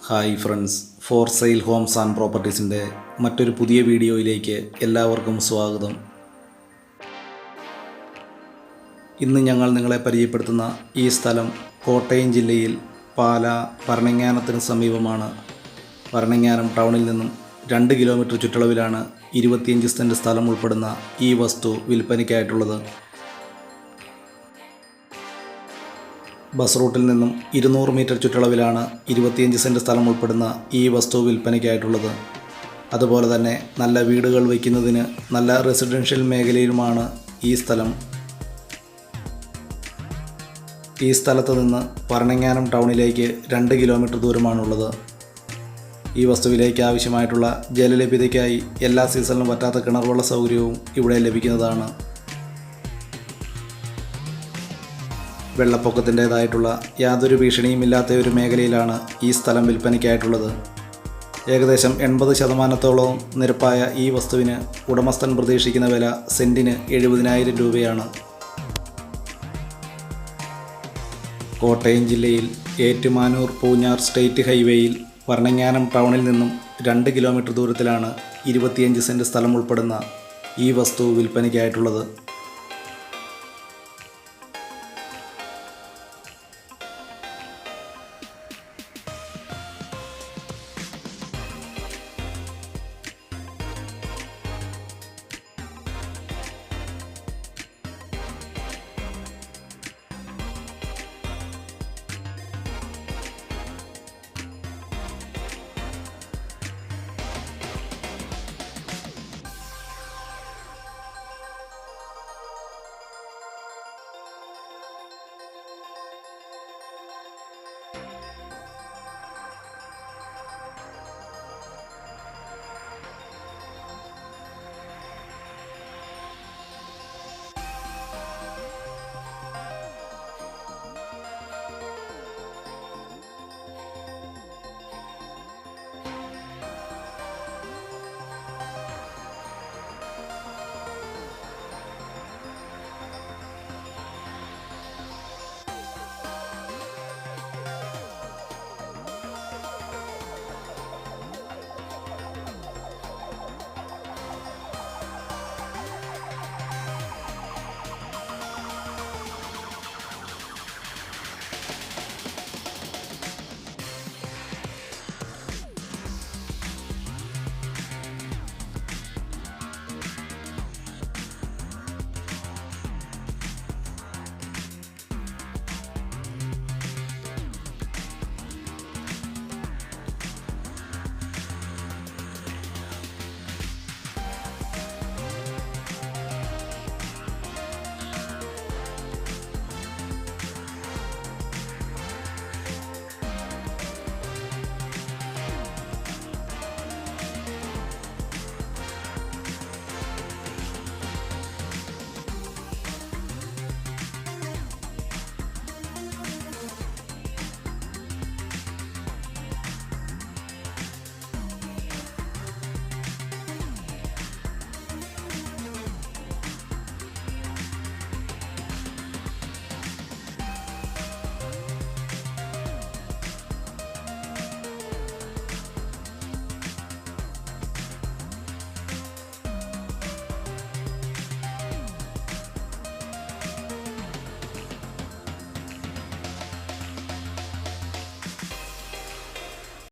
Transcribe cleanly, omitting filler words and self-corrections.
Hi friends, for sale homes and പ്രോപ്പർട്ടീസിൻ്റെ മറ്റൊരു പുതിയ വീഡിയോയിലേക്ക് എല്ലാവർക്കും സ്വാഗതം. ഇന്ന് ഞങ്ങൾ നിങ്ങളെ പരിചയപ്പെടുത്തുന്ന ഈ സ്ഥലം കോട്ടയം ജില്ലയിൽ പാലാ ഭരണങ്ങാനത്തിന് സമീപമാണ്. ഭരണങ്ങാനം ടൗണിൽ നിന്നും 2 കിലോമീറ്റർ ചുറ്റളവിലാണ് 25 സെൻറ്റ് സ്ഥലം ഉൾപ്പെടുന്ന ഈ വസ്തു വിൽപ്പനയ്ക്കായിട്ടുള്ളത്. ബസ് റൂട്ടിൽ നിന്നും 200 മീറ്റർ ചുറ്റളവിലാണ് 25 സെൻറ്റ് സ്ഥലം ഉൾപ്പെടുന്ന ഈ വസ്തു വിൽപ്പനയ്ക്കായിട്ടുള്ളത്. അതുപോലെ തന്നെ നല്ല വീടുകൾ വയ്ക്കുന്നതിന് നല്ല റെസിഡൻഷ്യൽ മേഖലയിലുമാണ് ഈ സ്ഥലം. ഈ സ്ഥലത്ത് നിന്ന് ഭരണങ്ങാനം ടൗണിലേക്ക് 2 കിലോമീറ്റർ ദൂരമാണുള്ളത്. ഈ വസ്തുവിലേക്ക് ആവശ്യമായിട്ടുള്ള ജലലഭ്യതയ്ക്കായി എല്ലാ സീസണിലും പറ്റാത്ത കിണർവെള്ള സൗകര്യവും ഇവിടെ ലഭിക്കുന്നതാണ്. വെള്ളപ്പൊക്കത്തിൻ്റേതായിട്ടുള്ള യാതൊരു ഭീഷണിയും ഇല്ലാത്ത ഒരു മേഖലയിലാണ് ഈ സ്ഥലം വിൽപ്പനയ്ക്കായിട്ടുള്ളത്. ഏകദേശം 80% നിരപ്പായ ഈ വസ്തുവിന് ഉടമസ്ഥൻ പ്രതീക്ഷിക്കുന്ന വില സെൻറ്റിന് 70,000 രൂപയാണ്. കോട്ടയം ജില്ലയിൽ ഏറ്റുമാനൂർ പൂഞ്ഞാർ സ്റ്റേറ്റ് ഹൈവേയിൽ ഭരണങ്ങാനം ടൗണിൽ നിന്നും 2 കിലോമീറ്റർ ദൂരത്തിലാണ് 25 സെൻറ്റ് സ്ഥലം ഉൾപ്പെടുന്ന ഈ വസ്തു വിൽപ്പനയ്ക്കായിട്ടുള്ളത്.